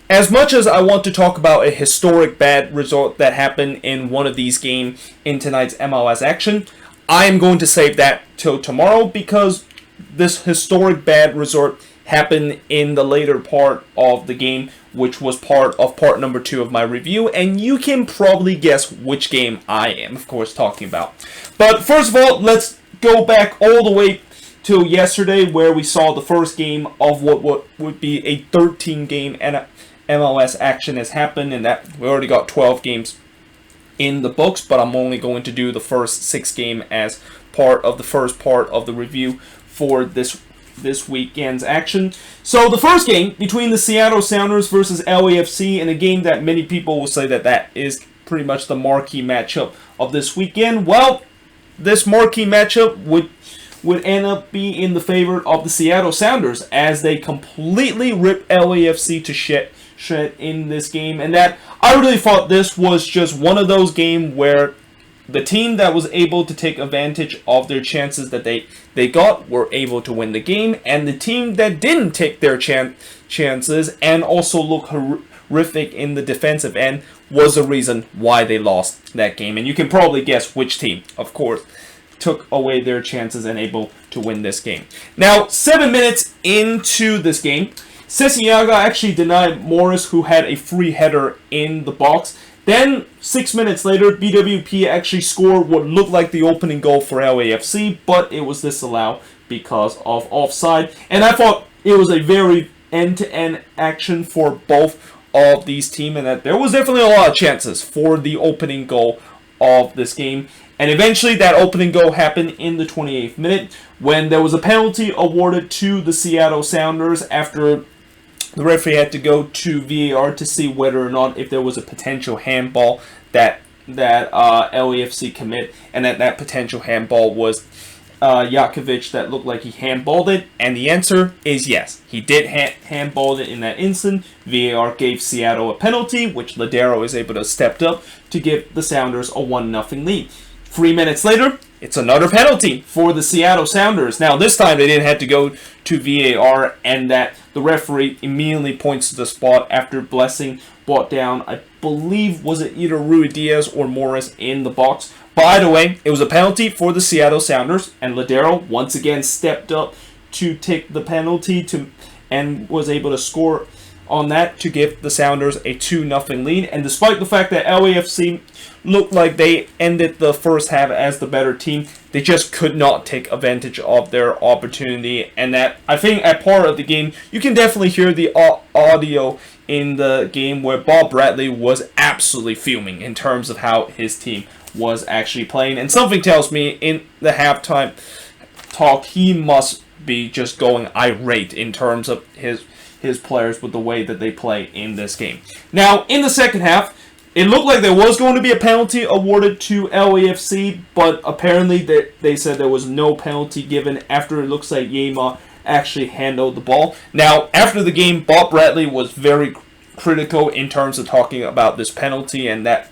as much as I want to talk about a historic bad result that happened in one of these games in tonight's MLS action, I am going to save that till tomorrow because this historic bad result happened in the later part of the game, which was part number 2 of my review, and you can probably guess which game I am, of course, talking about. But first of all, let's go back all the way to yesterday, where we saw the first game of what would be a 13-game MLS action has happened, and that we already got 12 games in the books, but I'm only going to do the first 6 games as part of the first part of the review for this weekend's action. So the first game between the Seattle Sounders versus LAFC, in a game that many people will say that is pretty much the marquee matchup of this weekend. Well, this marquee matchup would end up being in the favor of the Seattle Sounders, as they completely ripped LAFC to shit in this game, and that I really thought this was just one of those games where the team that was able to take advantage of their chances that they got were able to win the game, and the team that didn't take their chances and also look horrific in the defensive end was the reason why they lost that game. And you can probably guess which team, of course, took away their chances and able to win this game. Now, 7 minutes into this game, Cincinnati actually denied Morris, who had a free header in the box. Then, 6 minutes later, BWP actually scored what looked like the opening goal for LAFC, but it was disallowed because of offside. And I thought it was a very end-to-end action for both of these teams, and that there was definitely a lot of chances for the opening goal of this game. And eventually, that opening goal happened in the 28th minute, when there was a penalty awarded to the Seattle Sounders after the referee had to go to VAR to see whether or not if there was a potential handball that LAFC commit, and that potential handball was Jakovic that looked like he handballed it, and the answer is yes. He did handball it in that instant. VAR gave Seattle a penalty, which Ladero is able to step up to give the Sounders a 1-0 lead. 3 minutes later, it's another penalty for the Seattle Sounders. Now, this time they didn't have to go to VAR, and that the referee immediately points to the spot after Blessing brought down, I believe, was it either Rui Diaz or Morris in the box. But either way, it was a penalty for the Seattle Sounders, and Ladero once again stepped up to take the penalty and was able to score on that to give the Sounders a 2-0 lead. And despite the fact that LAFC looked like they ended the first half as the better team, they just could not take advantage of their opportunity. And that, I think, at part of the game, you can definitely hear the audio in the game where Bob Bradley was absolutely fuming in terms of how his team was actually playing. And something tells me in the halftime talk, he must be just going irate in terms of his players with the way that they play in this game. Now, in the second half, it looked like there was going to be a penalty awarded to LAFC, but apparently they said there was no penalty given after it looks like Yema actually handled the ball. Now, after the game, Bob Bradley was very critical in terms of talking about this penalty and that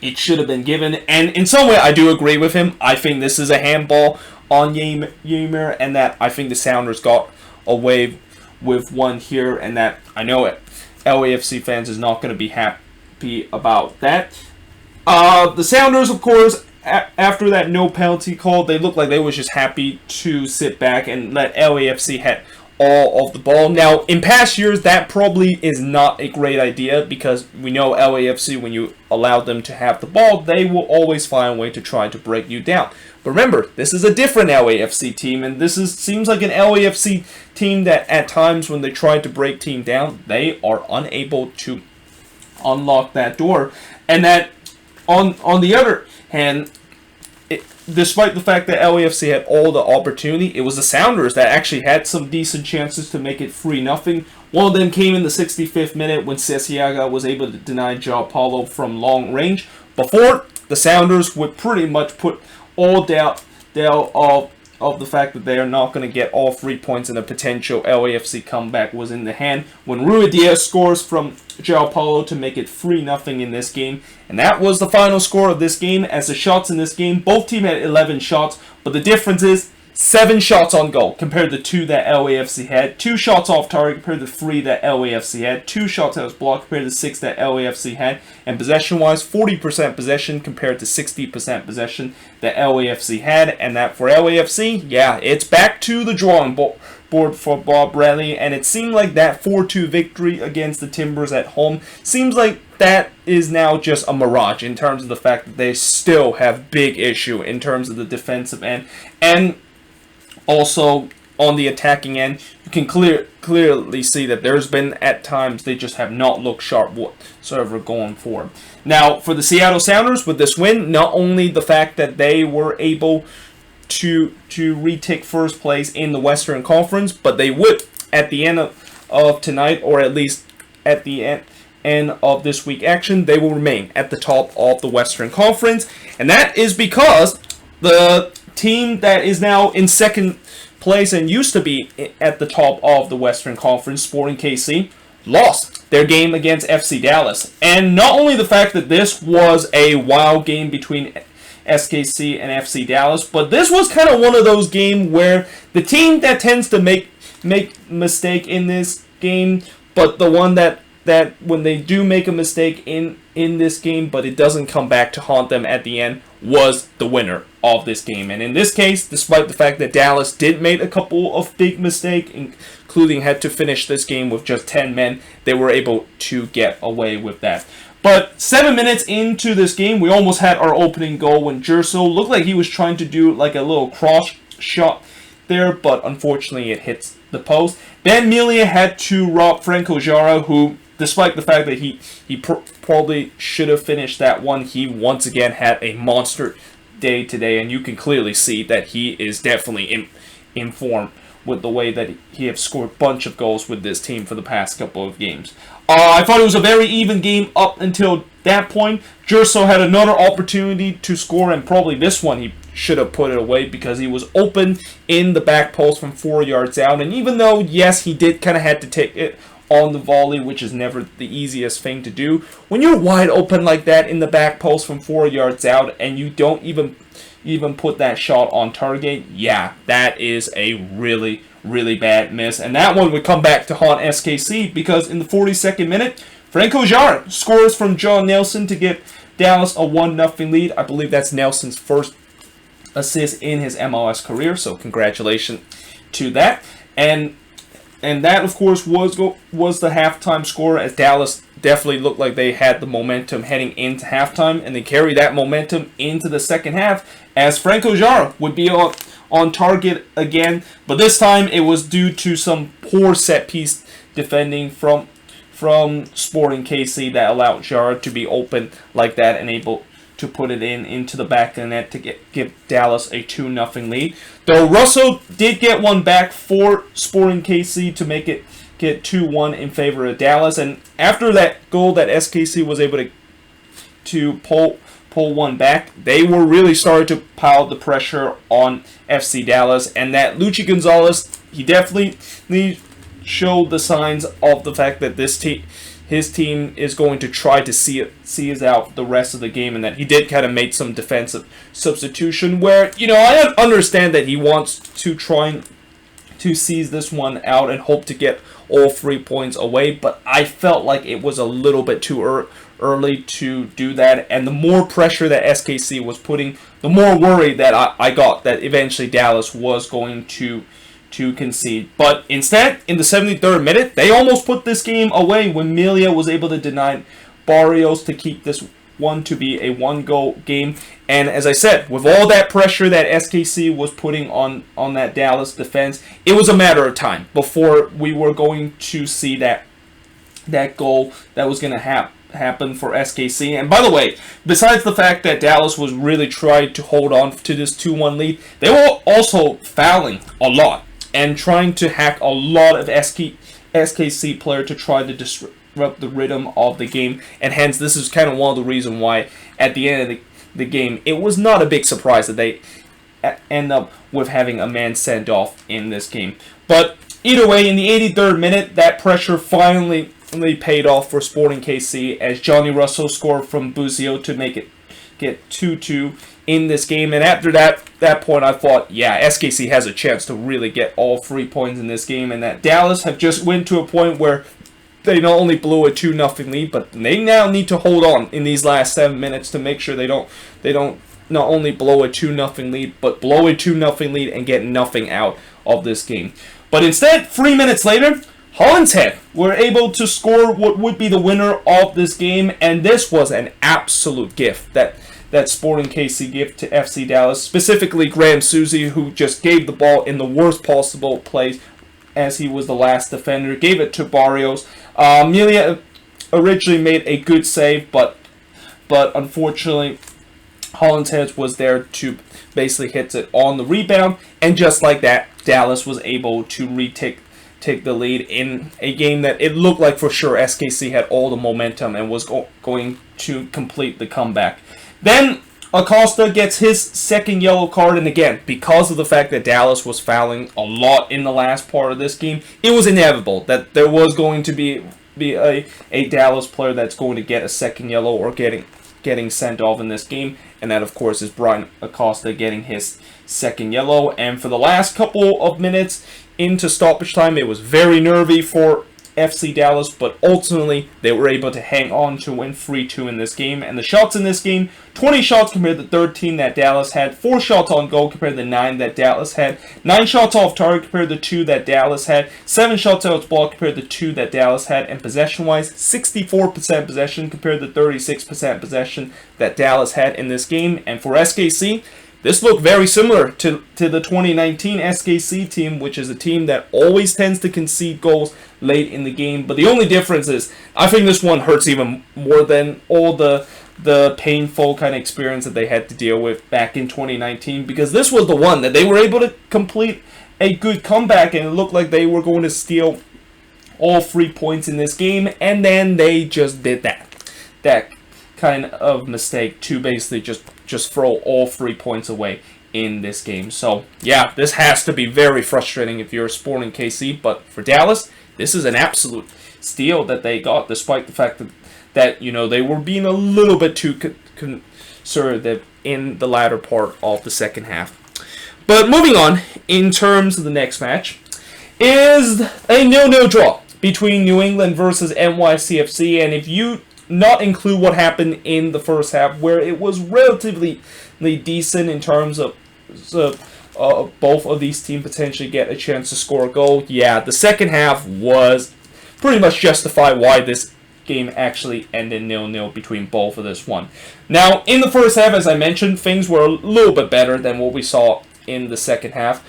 it should have been given. And in some way, I do agree with him. I think this is a handball on Ymer, and that I think the Sounders got away with one here, and that I know LAFC fans is not going to be happy about that. The Sounders, of course, after that no penalty call, they looked like they was just happy to sit back and let LAFC have all of the ball. Now, in past years, that probably is not a great idea, because we know LAFC, when you allow them to have the ball, they will always find a way to try to break you down. But remember, this is a different LAFC team, and this seems like an LAFC team that at times when they try to break team down, they are unable to unlock that door. And that, on the other hand, despite the fact that LAFC had all the opportunity, it was the Sounders that actually had some decent chances to make it 3-0. One of them came in the 65th minute when Cesiaga was able to deny João Paulo from long range. Before, the Sounders would pretty much put all doubt of the fact that they are not going to get all 3 points, and a potential LAFC comeback was in the hand when Rui Diaz scores from João Paulo to make it 3-0 in this game. And that was the final score of this game. As the shots in this game, both teams had 11 shots, but the difference is 7 shots on goal compared to 2 that LAFC had. 2 shots off target compared to 3 that LAFC had. 2 shots that was blocked compared to 6 that LAFC had. And possession-wise, 40% possession compared to 60% possession that LAFC had. And that for LAFC, yeah, it's back to the drawing board for Bob Bradley. And it seemed like that 4-2 victory against the Timbers at home seems like that is now just a mirage in terms of the fact that they still have big issue in terms of the defensive end. And also, on the attacking end, you can clearly see that there's been, at times, they just have not looked sharp whatsoever going forward. Now, for the Seattle Sounders, with this win, not only the fact that they were able to retake first place in the Western Conference, but they would, at the end of tonight, or at least at the end of this week action, they will remain at the top of the Western Conference. And that is because the team that is now in second place and used to be at the top of the Western Conference, Sporting KC, lost their game against FC Dallas. And not only the fact that this was a wild game between SKC and FC Dallas, but this was kind of one of those games where the team that tends to make mistake in this game, but the one that when they do make a mistake in this game, but it doesn't come back to haunt them at the end, was the winner of this game. And in this case, despite the fact that Dallas did make a couple of big mistakes, including had to finish this game with just 10 men, they were able to get away with that. But 7 minutes into this game, we almost had our opening goal when Gerso looked like he was trying to do like a little cross shot there, but unfortunately it hits the post. Then Melia had to rob Franco Jara, who, despite the fact that he probably should have finished that one, he once again had a monster day today, and you can clearly see that he is definitely in form with the way that he has scored a bunch of goals with this team for the past couple of games. I thought it was a very even game up until that point. Gerso had another opportunity to score, and probably this one he should have put it away because he was open in the back post from 4 yards out. And even though, yes, he did kind of had to take it on the volley, which is never the easiest thing to do, when you're wide open like that in the back post from 4 yards out and you don't even put that shot on target, yeah, that is a really, really bad miss. And that one would come back to haunt SKC because in the 42nd minute, Franco Jara scores from John Nelson to give Dallas a 1-0 lead. I believe that's Nelson's first assist in his MLS career, so congratulations to that. And that, of course, was the halftime score, as Dallas definitely looked like they had the momentum heading into halftime, and they carried that momentum into the second half, as Franco Jara would be on target again, but this time it was due to some poor set-piece defending from Sporting KC that allowed Jara to be open like that and able to put it into the back of the net to give Dallas a 2-0 lead. Though Russell did get one back for Sporting KC to make it get 2-1 in favor of Dallas. And after that goal that SKC was able to pull one back, they were really starting to pile the pressure on FC Dallas. And that Luchi Gonzalez, he definitely showed the signs of the fact that his team is going to try to see us out the rest of the game, and that he did kind of make some defensive substitution where, I understand that he wants to try to seize this one out and hope to get all 3 points away, but I felt like it was a little bit too early to do that, and the more pressure that SKC was putting, the more worried that I got that eventually Dallas was going to concede. But instead, in the 73rd minute, they almost put this game away when Melia was able to deny Barrios to keep this one to be a one-goal game. And as I said, with all that pressure that SKC was putting on that Dallas defense, it was a matter of time before we were going to see that goal that was going to happen for SKC. And by the way, besides the fact that Dallas was really trying to hold on to this 2-1 lead, they were also fouling a lot and trying to hack a lot of SKC player to try to disrupt the rhythm of the game. And hence, this is kind of one of the reasons why at the end of the game, it was not a big surprise that they end up with having a man sent off in this game. But either way, in the 83rd minute, that pressure finally paid off for Sporting KC as Johnny Russell scored from Buzio to make it get 2-2 in this game. And after that point, I thought, yeah, SKC has a chance to really get all 3 points in this game, and that Dallas have just went to a point where they not only blew a 2-0 lead, but they now need to hold on in these last 7 minutes to make sure they don't not only blow a 2-0 lead, but blow a 2-0 lead and get nothing out of this game. But instead, 3 minutes later, Holland's Head were able to score what would be the winner of this game, and this was an absolute gift that Sporting KC gift to FC Dallas, specifically Graham Susie, who just gave the ball in the worst possible place as he was the last defender, gave it to Barrios. Amelia originally made a good save, but unfortunately Holland's Head was there to basically hit it on the rebound, and just like that, Dallas was able to retake the lead in a game that it looked like for sure SKC had all the momentum and was going to complete the comeback. Then Acosta gets his second yellow card, and again, because of the fact that Dallas was fouling a lot in the last part of this game, it was inevitable that there was going to be a Dallas player that's going to get a second yellow or getting sent off in this game, and that of course is Brian Acosta getting his second yellow. And for the last couple of minutes into stoppage time, it was very nervy for FC Dallas, but ultimately they were able to hang on to win 3-2 in this game. And the shots in this game, 20 shots compared to 13 that Dallas had, 4 shots on goal compared to 9 that Dallas had, 9 shots off target compared to 2 that Dallas had, 7 shots out of block compared to 2 that Dallas had, and possession-wise, 64% possession compared to 36% possession that Dallas had in this game. And for SKC, this looked very similar to the 2019 SKC team, which is a team that always tends to concede goals late in the game. But the only difference is, I think this one hurts even more than all the painful kind of experience that they had to deal with back in 2019, because this was the one that they were able to complete a good comeback, and it looked like they were going to steal all 3 points in this game, and then they just did that kind of mistake to basically just throw all 3 points away in this game. So yeah, this has to be very frustrating if you're a Sporting KC, but for Dallas, this is an absolute steal that they got, despite the fact that you know, they were being a little bit too conservative in the latter part of the second half. But moving on, in terms of the next match, is a 0-0 draw between New England versus NYCFC, and if you not include what happened in the first half, where it was relatively decent in terms of both of these teams potentially get a chance to score a goal, yeah, the second half was pretty much justify why this game actually ended 0-0 between both of this one. Now, in the first half, as I mentioned, things were a little bit better than what we saw in the second half.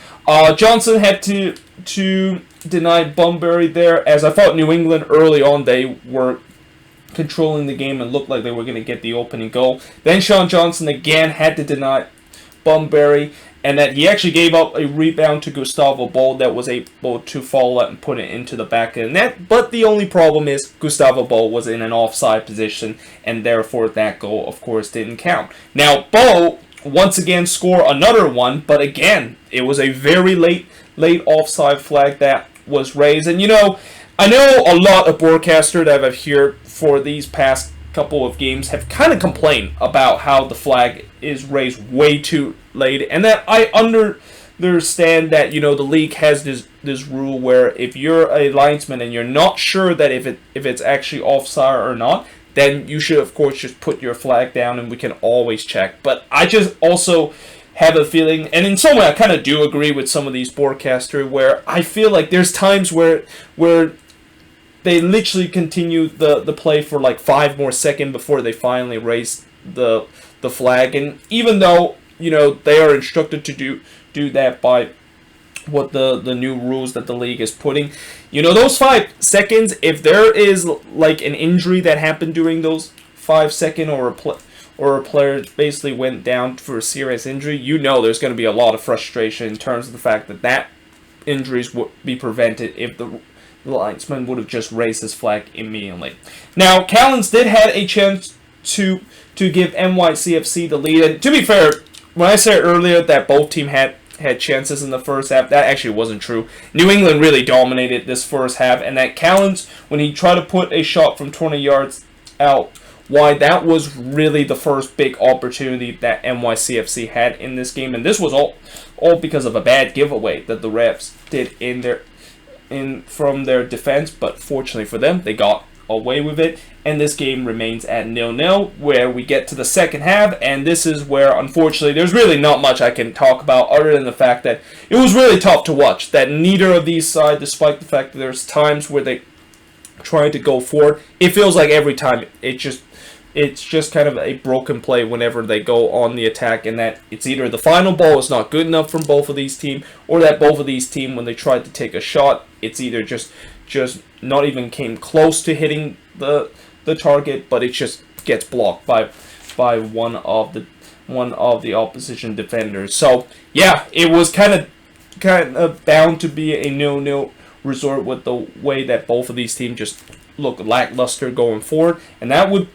Johnson had to deny Bunbury there, as I thought New England early on, they were controlling the game and looked like they were going to get the opening goal. Then Sean Johnson again had to deny Bunbury, and that he actually gave up a rebound to Gustavo Bol that was able to follow up and put it into the back of the net. But the only problem is Gustavo Bol was in an offside position, and therefore that goal, of course, didn't count. Now, Bol once again scored another one, but again, it was a very late offside flag that was raised. And you know, I know a lot of broadcasters that I've heard for these past couple of games have kind of complained about how the flag is raised way too late, and that I understand that, you know, the league has this rule where if you're a linesman and you're not sure that if it's actually offside or not, then you should of course just put your flag down and we can always check. But I just also have a feeling, and in some way I kind of do agree with some of these broadcasters, where I feel like there's times where they literally continue the play for like 5 more seconds before they finally raise the flag. And even though, you know, they are instructed to do that by what the new rules that the league is putting, you know, those 5 seconds, if there is like an injury that happened during those 5 seconds, or a player basically went down for a serious injury, you know there's going to be a lot of frustration in terms of the fact that injuries would be prevented if the linesman would have just raised his flag immediately. Now, Callens did have a chance to give NYCFC the lead, and to be fair, when I said earlier that both teams had chances in the first half, that actually wasn't true. New England really dominated this first half, and that Callens, when he tried to put a shot from 20 yards out, why that was really the first big opportunity that NYCFC had in this game, and this was all because of a bad giveaway that the refs did from their defense. But fortunately for them, they got away with it, and this game remains at 0-0, where we get to the second half, and this is where, unfortunately, there's really not much I can talk about other than the fact that it was really tough to watch, that neither of these sides, despite the fact that there's times where they try to go forward, it feels like every time it's just kind of a broken play whenever they go on the attack, and that it's either the final ball is not good enough from both of these teams, or that both of these teams, when they tried to take a shot, it's either just not even came close to hitting the target, but it just gets blocked by one of the opposition defenders. So yeah, it was kind of bound to be a 0-0 result with the way that both of these teams just look lackluster going forward, and that would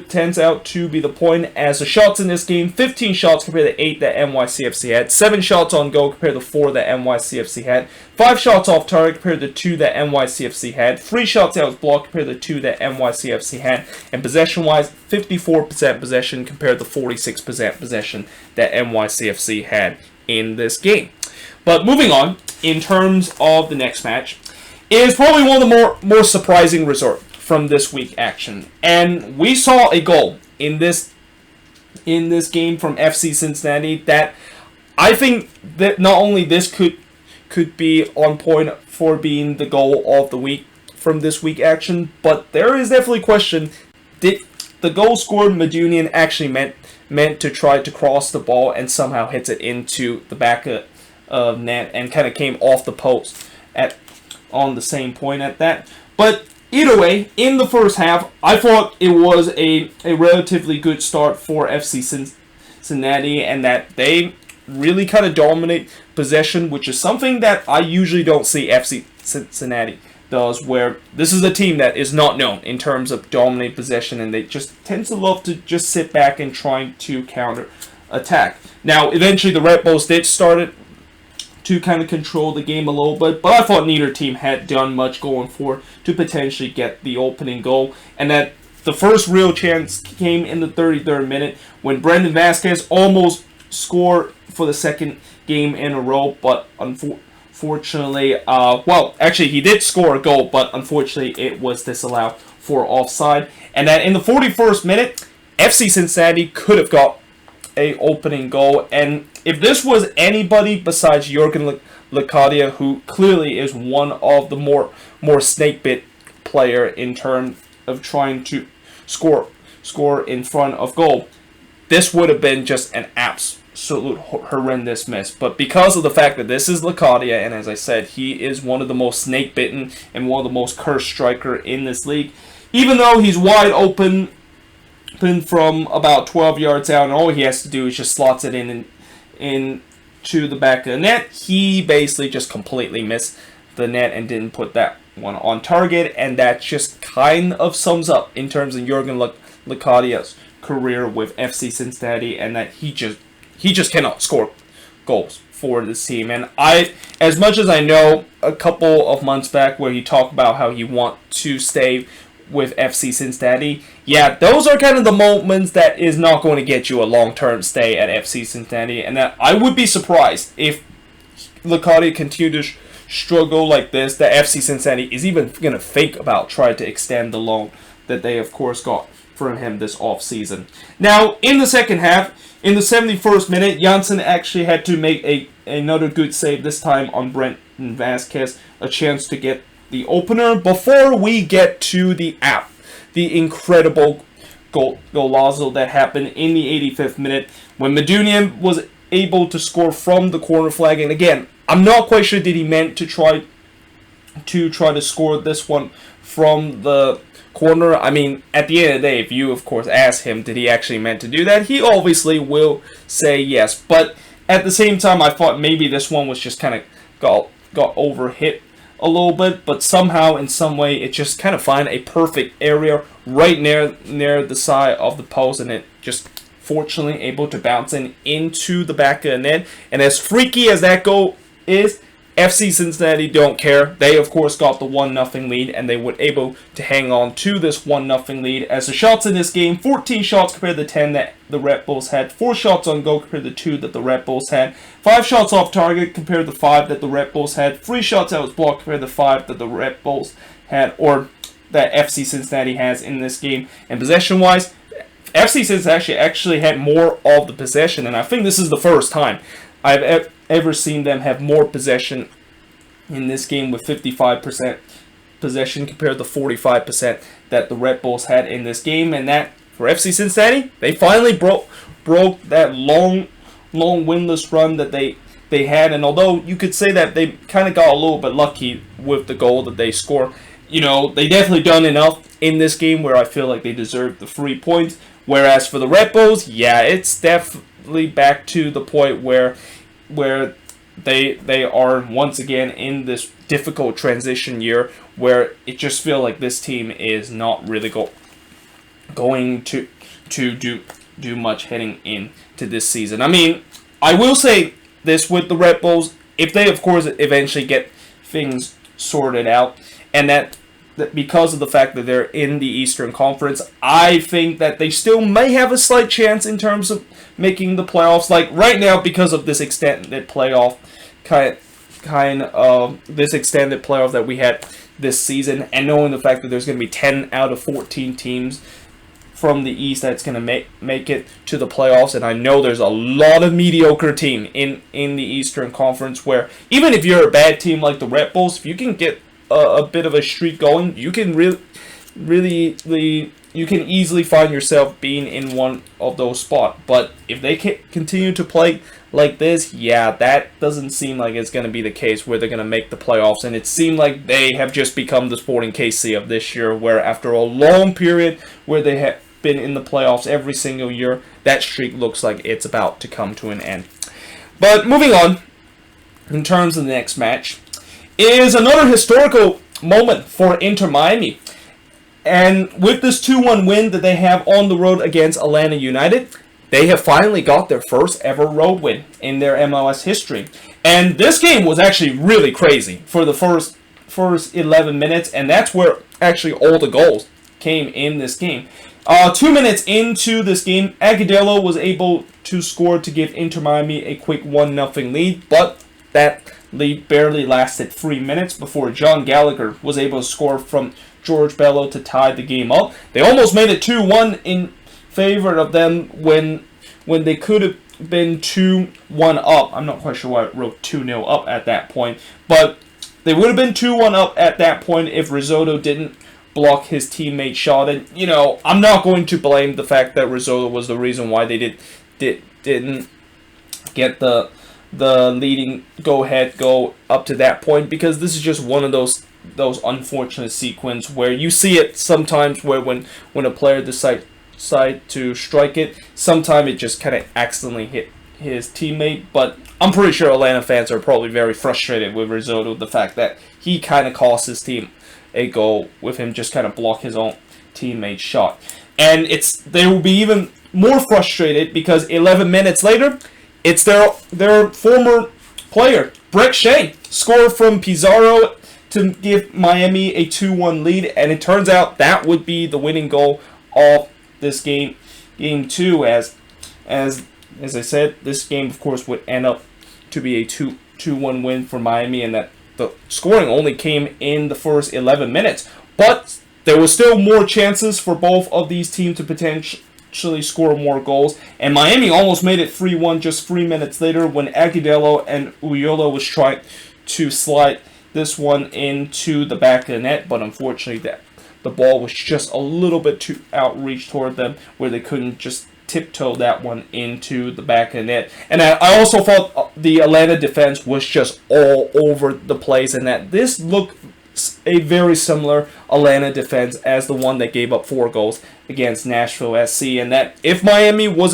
turns out to be the point, as the shots in this game, 15 shots compared to 8 that NYCFC had, 7 shots on goal compared to 4 that NYCFC had, 5 shots off target compared to 2 that NYCFC had, 3 shots out was blocked compared to 2 that NYCFC had, and possession-wise, 54% possession compared to 46% possession that NYCFC had in this game. But moving on, in terms of the next match, is probably one of the more surprising results from this week action, and we saw a goal in this game from FC Cincinnati that I think that not only this could be on point for being the goal of the week from this week action, but there is definitely question, did the goal scored Medunian actually meant to try to cross the ball and somehow hits it into the back of net and kind of came off the post on the same point at that. But either way, in the first half, I thought it was a relatively good start for FC Cincinnati, and that they really kind of dominate possession, which is something that I usually don't see FC Cincinnati does, where this is a team that is not known in terms of dominating possession, and they just tend to love to just sit back and try to counter attack. Now, eventually the Redbulls did start it to kind of control the game a little bit, but I thought neither team had done much going for to potentially get the opening goal, and that the first real chance came in the 33rd minute when Brendan Vasquez almost scored for the second game in a row, but unfortunately, well, actually he did score a goal, but unfortunately it was disallowed for offside, and that in the 41st minute, FC Cincinnati could have got a opening goal, and if this was anybody besides Jurgen Locadia, who clearly is one of the more snake-bit player in terms of trying to score in front of goal, this would have been just an absolute horrendous miss. But because of the fact that this is Locadia, and as I said, he is one of the most snake-bitten and one of the most cursed striker in this league, even though he's wide open from about 12 yards out, and all he has to do is just slots it in to the back of the net, he basically just completely missed the net and didn't put that one on target, and that just kind of sums up in terms of Jurgen Locadia's career with FC Cincinnati, and that he just cannot score goals for this team. And as much as I know, a couple of months back where he talked about how he want to stay with FC Cincinnati, yeah, those are kind of the moments that is not going to get you a long-term stay at FC Cincinnati, and that I would be surprised if Locadia continued to struggle like this, that FC Cincinnati is even going to think about trying to extend the loan that they, of course, got from him this off-season. Now, in the second half, in the 71st minute, Janssen actually had to make another good save, this time on Brendan Vasquez, a chance to get the opener before we get to the incredible golazo that happened in the 85th minute when Medunian was able to score from the corner flag. And again, I'm not quite sure did he meant to try to score this one from the corner. I mean, at the end of the day, if you of course ask him did he actually meant to do that, he obviously will say yes. But at the same time, I thought maybe this one was just kind of got overhit a little bit, but somehow in some way it just kind of find a perfect area right near the side of the post, and it just fortunately able to bounce into the back of the net. And as freaky as that goal is, FC Cincinnati don't care. They, of course, got the 1-0 lead, and they were able to hang on to this 1-0 lead. As the shots in this game, 14 shots compared to 10 that the Redbulls had, 4 shots on goal compared to 2 that the Redbulls had, 5 shots off target compared to 5 that the Redbulls had, 3 shots that was blocked compared to 5 that the Redbulls had, or that FC Cincinnati has in this game. And possession-wise, FC Cincinnati actually had more of the possession, and I think this is the first time I've ever seen them have more possession in this game, with 55% possession compared to 45% that the Redbulls had in this game. And that, for FC Cincinnati, they finally broke that long winless run that they had. And although you could say that they kind of got a little bit lucky with the goal that they scored, you know, they definitely done enough in this game where I feel like they deserved the 3 points. Whereas for the Redbulls, yeah, it's definitely back to the point where they are once again in this difficult transition year where it just feels like this team is not really going to do much heading into this season. I mean, I will say this with the Redbulls, if they, of course, eventually get things sorted out, and that because of the fact that they're in the Eastern Conference, I think that they still may have a slight chance in terms of making the playoffs. Like right now, because of this extended playoff this extended playoff that we had this season, and knowing the fact that there's going to be 10 out of 14 teams from the East that's going to make it to the playoffs, and I know there's a lot of mediocre team in the Eastern Conference where even if you're a bad team like the Redbulls, if you can get a bit of a streak going, you can you can easily find yourself being in one of those spots. But if they continue to play like this, yeah, that doesn't seem like it's going to be the case where they're going to make the playoffs. And it seemed like they have just become the Sporting KC of this year, where after a long period where they have been in the playoffs every single year, that streak looks like it's about to come to an end. But moving on, in terms of the next match, is another historical moment for Inter Miami. And with this 2-1 win that they have on the road against Atlanta United, they have finally got their first ever road win in their MLS history. And this game was actually really crazy for the first 11 minutes, and that's where actually all the goals came in this game. 2 minutes into this game, Agudelo was able to score to give Inter Miami a quick 1-0 lead, but that lead barely lasted 3 minutes before John Gallagher was able to score from George Bello to tie the game up. They almost made it 2-1 in favor of them when they could have been 2-1 up. I'm not quite sure why I wrote 2-0 up at that point, but they would have been 2-1 up at that point if Risotto didn't block his teammate's shot. And, you know, I'm not going to blame the fact that Risotto was the reason why they didn't get the leading go-ahead goal up to that point, because this is just one of those unfortunate sequences where you see it sometimes where when a player decides to strike it, sometimes it just kind of accidentally hit his teammate. But I'm pretty sure Atlanta fans are probably very frustrated with Risotto, the fact that he kind of cost his team a goal with him just kind of block his own teammate's shot. And they will be even more frustrated because 11 minutes later, it's their former player, Brek Shea, scored from Pizarro to give Miami a 2-1 lead, and it turns out that would be the winning goal of this game 2. As I said, this game, of course, would end up to be a 2-1 win for Miami, and that the scoring only came in the first 11 minutes. But there was still more chances for both of these teams to potentially score more goals, and Miami almost made it 3-1 just 3 minutes later when Agudelo and Uyolo was trying to slide this one into the back of the net, but unfortunately the ball was just a little bit too outreach toward them where they couldn't just tiptoe that one into the back of the net. And I also thought the Atlanta defense was just all over the place, and that this looked a very similar Atlanta defense as the one that gave up 4 goals against Nashville SC, and that if Miami was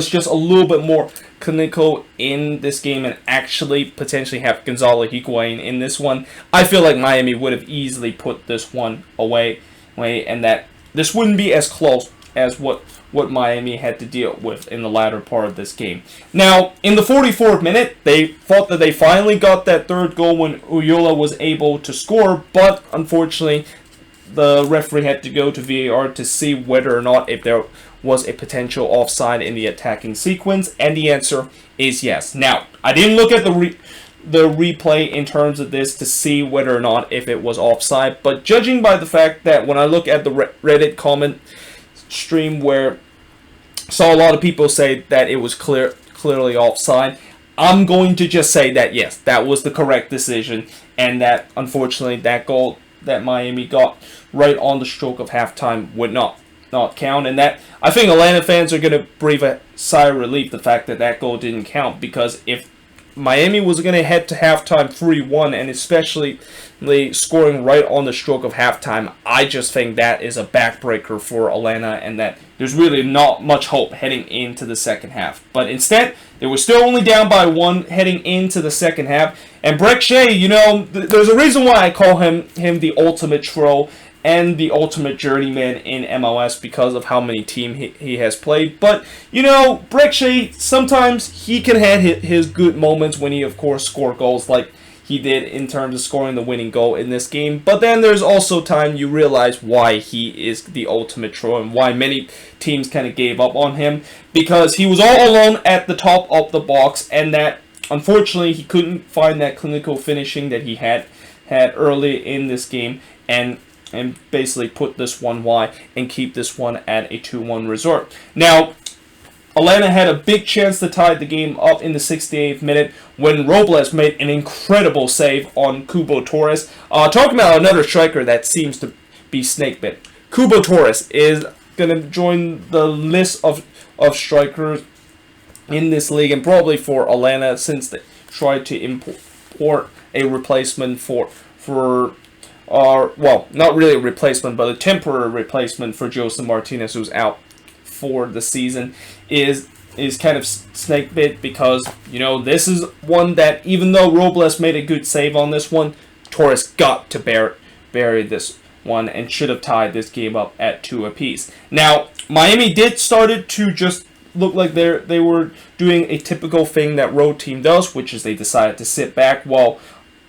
just a little bit more clinical in this game and actually potentially have Gonzalo Higuain in this one, I feel like Miami would have easily put this one away, and that this wouldn't be as close as what Miami had to deal with in the latter part of this game. Now, in the 44th minute, they thought that they finally got that third goal when Ulloa was able to score, but unfortunately, the referee had to go to VAR to see whether or not if there was a potential offside in the attacking sequence, and the answer is yes. Now, I didn't look at the replay in terms of this to see whether or not if it was offside, but judging by the fact that when I look at the Reddit comment stream where saw a lot of people say that it was clearly offside, I'm going to just say that yes, that was the correct decision, and that unfortunately that goal that Miami got right on the stroke of halftime would not count, and that I think Atlanta fans are going to breathe a sigh of relief the fact that that goal didn't count, because if Miami was going to head to halftime 3-1, and especially scoring right on the stroke of halftime, I just think that is a backbreaker for Atlanta, and that there's really not much hope heading into the second half. But instead, they were still only down by 1 heading into the second half, and Brek Shea, you know, there's a reason why I call him the ultimate troll and the ultimate journeyman in MLS because of how many teams he has played. But, you know, Brek Shea, sometimes he can have his good moments when he, of course, score goals like he did in terms of scoring the winning goal in this game. But then there's also time you realize why he is the ultimate troll and why many teams kind of gave up on him. Because he was all alone at the top of the box, and that, unfortunately, he couldn't find that clinical finishing that he had early in this game, and basically put this one wide and keep this one at a 2-1 result. Now, Atlanta had a big chance to tie the game up in the 68th minute when Robles made an incredible save on Cubo Torres. Talking about another striker that seems to be snakebit. Cubo Torres is going to join the list of strikers in this league, and probably for Atlanta, since they tried to import a replacement well, not really a replacement, but a temporary replacement for Joseph Martinez, who's out for the season, is kind of snakebit, because, you know, this is one that, even though Robles made a good save on this one, Torres got to bury this one and should have tied this game up at 2 apiece. Now, Miami did started to just look like they were doing a typical thing that road team does, which is they decided to sit back while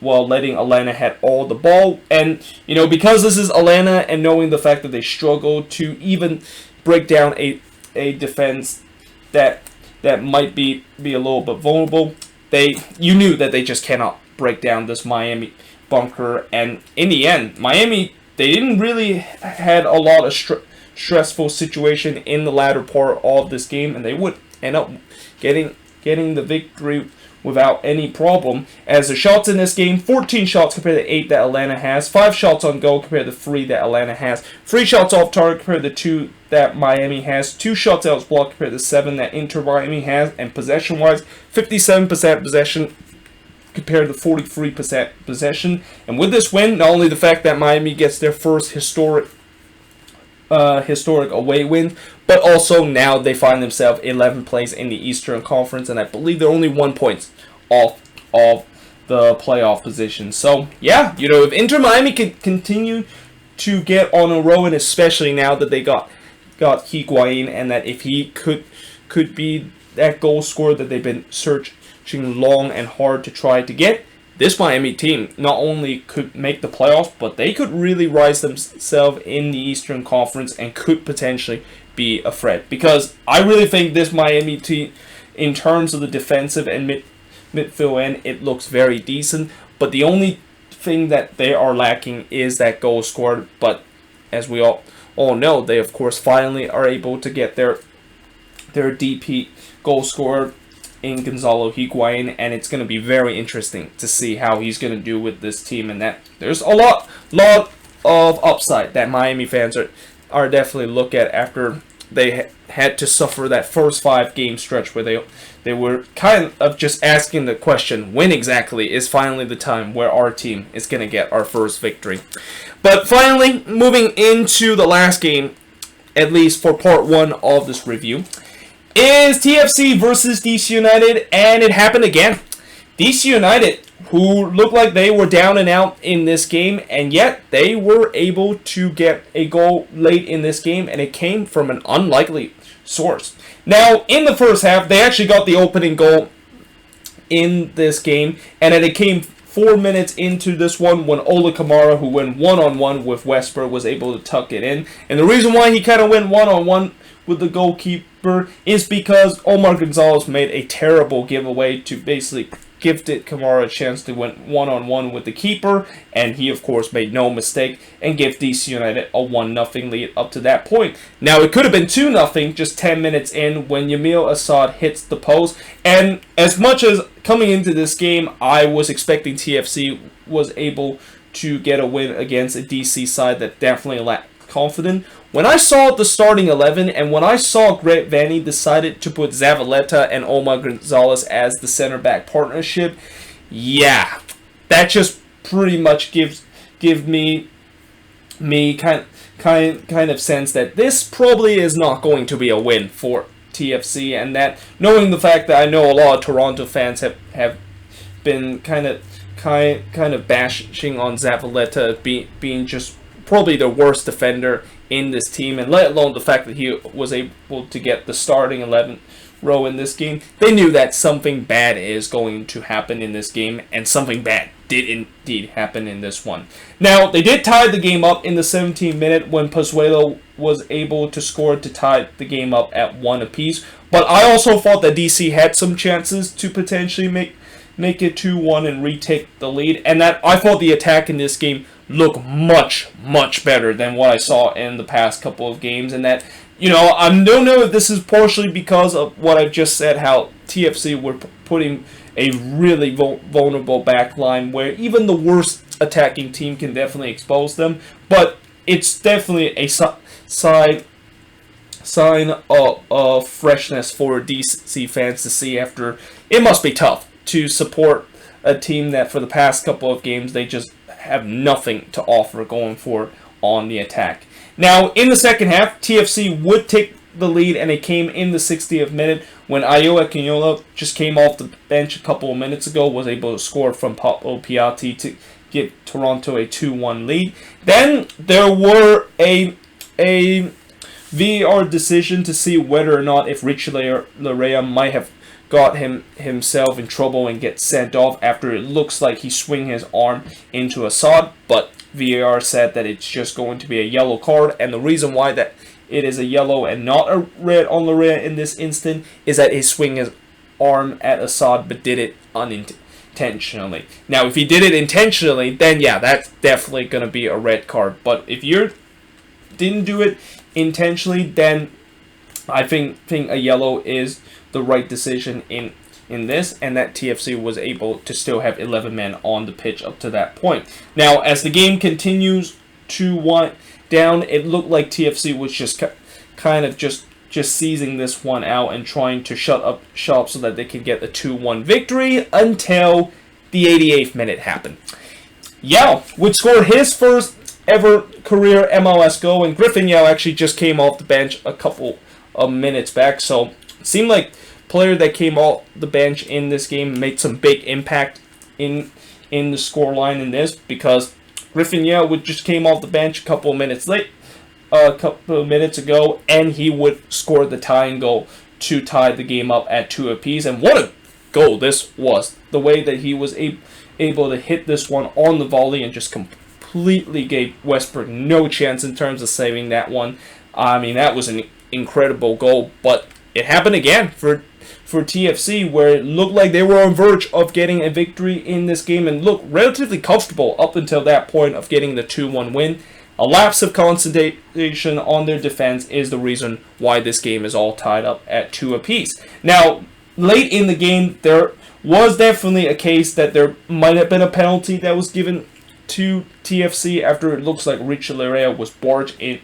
letting Atlanta have all the ball. And, you know, because this is Atlanta, and knowing the fact that they struggle to even break down a defense that might be a little bit vulnerable, you knew that they just cannot break down this Miami bunker. And in the end, Miami, they didn't really had a lot of stressful situation in the latter part of this game, and they would end up getting the victory without any problem. As the shots in this game, 14 shots compared to 8 that Atlanta has, 5 shots on goal compared to 3 that Atlanta has, 3 shots off target compared to 2 that Miami has, 2 shots out blocked compared to 7 that Inter Miami has, and possession-wise, 57% possession compared to 43% possession. And with this win, not only the fact that Miami gets their first historic away win, but also now they find themselves 11th place in the Eastern Conference, and I believe they're only 1 point off of the playoff position. So yeah, you know, if Inter Miami can continue to get on a row, and especially now that they got Higuain, and that if he could be that goal scorer that they've been searching long and hard to try to get, this Miami team not only could make the playoffs, but they could really rise themselves in the Eastern Conference and could potentially be a threat. Because I really think this Miami team, in terms of the defensive and midfield end, it looks very decent. But the only thing that they are lacking is that goal scored. But as we all know, they of course finally are able to get their DP goal scorer in Gonzalo Higuain, and it's going to be very interesting to see how he's going to do with this team, and that there's a lot of upside that Miami fans are definitely look at after they had to suffer that first 5 game stretch where they were kind of just asking the question, when exactly is finally the time where our team is going to get our first victory. But finally, moving into the last game, at least for part 1 of this review, is TFC versus DC United, and it happened again. DC United, who looked like they were down and out in this game, and yet they were able to get a goal late in this game, and it came from an unlikely source. Now, in the first half, they actually got the opening goal in this game, and then it came 4 minutes into this one when Ola Kamara, who went one-on-one with Westberg, was able to tuck it in. And the reason why he kind of went one-on-one with the goalkeeper is because Omar Gonzalez made a terrible giveaway to basically gifted Kamara a chance to win one-on-one with the keeper, and he of course made no mistake and gave DC United a 1-0 lead up to that point. Now it could have been 2-0 just 10 minutes in when Yamil Assad hits the post, and as much as coming into this game I was expecting TFC was able to get a win against a DC side that definitely lacked confidence, when I saw the starting 11 and when I saw Greg Vanny decided to put Zavaleta and Omar Gonzalez as the center back partnership, yeah, that just pretty much give me kind of sense that this probably is not going to be a win for TFC, and that knowing the fact that I know a lot of Toronto fans have been kind of bashing on Zavaleta being just probably the worst defender in this team, and let alone the fact that he was able to get the starting 11 row in this game, they knew that something bad is going to happen in this game, and something bad did indeed happen in this one. Now, they did tie the game up in the 17th minute when Pozuelo was able to score to tie the game up at 1 apiece, but I also thought that DC had some chances to potentially make it 2-1 and retake the lead, and that I thought the attack in this game looked much better than what I saw in the past couple of games, and that, you know, I don't know if this is partially because of what I've just said, how TFC were putting a really vulnerable back line where even the worst attacking team can definitely expose them, but it's definitely a sign of freshness for DC fans to see after. It must be tough to support a team that for the past couple of games they just have nothing to offer going forward on the attack. Now, in the second half, TFC would take the lead, and it came in the 60th minute when Ayo Akinyola just came off the bench a couple of minutes ago, was able to score from Pablo Piatti to give Toronto a 2-1 lead. Then there were a VAR decision to see whether or not if Richie Larea might have got himself in trouble and get sent off after it looks like he swing his arm into Assad, but VAR said that it's just going to be a yellow card, and the reason why that it is a yellow and not a red on Larea in this instant is that he swing his arm at Assad but did it unintentionally. Now, if he did it intentionally, then yeah, that's definitely going to be a red card, but if you didn't do it intentionally, then I think a yellow is the right decision in this, and that TFC was able to still have 11 men on the pitch up to that point. Now, as the game continues to wind down, it looked like TFC was just kind of just seizing this one out and trying to shut up shop so that they could get the 2-1 victory until the 88th minute happened. Yao would score his first ever career MLS goal, and Griffin Yao actually just came off the bench a couple of minutes back, so it seemed like player that came off the bench in this game made some big impact in the scoreline in this, because Griffin Yao would just came off the bench a couple of minutes ago, and he would score the tying goal to tie the game up at 2 apiece. And what a goal this was! The way that he was able to hit this one on the volley and just completely gave Westbrook no chance in terms of saving that one. I mean, that was an incredible goal, but it happened again for TFC, where it looked like they were on verge of getting a victory in this game and looked relatively comfortable up until that point of getting the 2-1 win. A lapse of concentration on their defense is the reason why this game is all tied up at 2 apiece. Now, late in the game, there was definitely a case that there might have been a penalty that was given to TFC after it looks like Richie Larea was barged in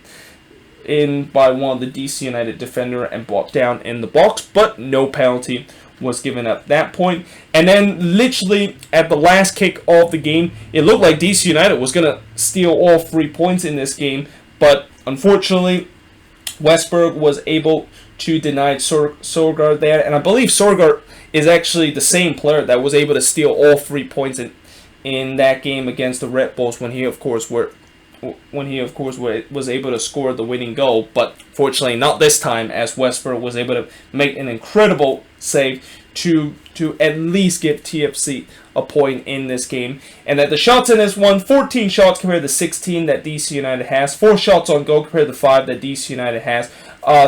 by one of the DC United defender and brought down in the box, but no penalty was given at that point. And then literally at the last kick of the game, it looked like DC United was going to steal all 3 points in this game, but unfortunately Westberg was able to deny Sorgard there, and I believe Sorgard is actually the same player that was able to steal all 3 points in that game against the Redbulls when he of course was able to score the winning goal, but fortunately not this time, as Westbrook was able to make an incredible save to at least give TFC a point in this game. And that the shots in this one, 14 shots compared to 16 that DC United has, 4 shots on goal compared to 5 that DC United has,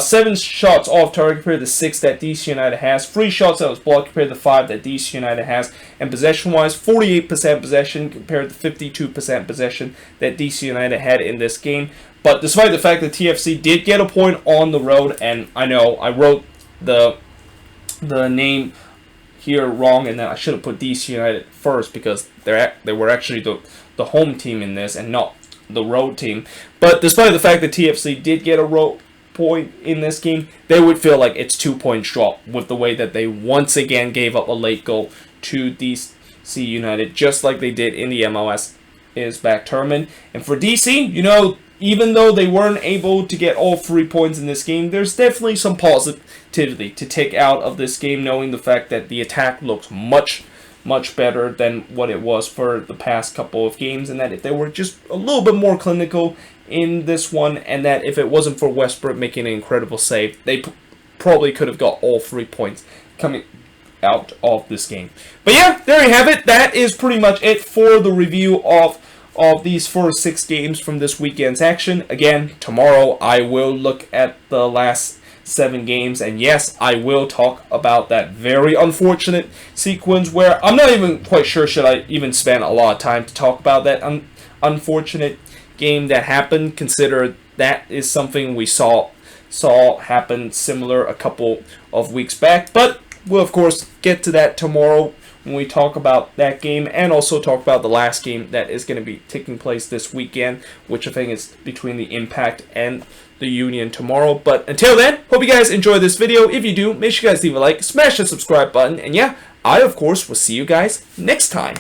7 shots off target compared to 6 that DC United has, 3 shots that was blocked compared to 5 that DC United has, and possession-wise, 48% possession compared to 52% possession that DC United had in this game. But despite the fact that TFC did get a point on the road, and I know I wrote the name here wrong, and then I should have put DC United first because they were actually the home team in this and not the road team. But despite the fact that TFC did get a road point in this game, they would feel like it's 2 points drop with the way that they once again gave up a late goal to DC United, just like they did in the MLS is back tournament. And for DC, you know, even though they weren't able to get all 3 points in this game, there's definitely some positivity to take out of this game, knowing the fact that the attack looks much better than what it was for the past couple of games, and that if they were just a little bit more clinical in this one, and that if it wasn't for Westbrook making an incredible save, they probably could have got all 3 points coming out of this game. But yeah, there you have it. That is pretty much it for the review of these first 6 games from this weekend's action. Again, tomorrow I will look at the last 7 games, and yes, I will talk about that very unfortunate sequence where I'm not even quite sure should I even spend a lot of time to talk about that unfortunate game that happened, consider that is something we saw happen similar a couple of weeks back. But we'll of course get to that tomorrow when we talk about that game, and also talk about the last game that is going to be taking place this weekend, which I think is between the Impact and the Union tomorrow. But until then, hope you guys enjoyed this video. If you do, make sure you guys leave a like, smash the subscribe button, and yeah, I of course will see you guys next time.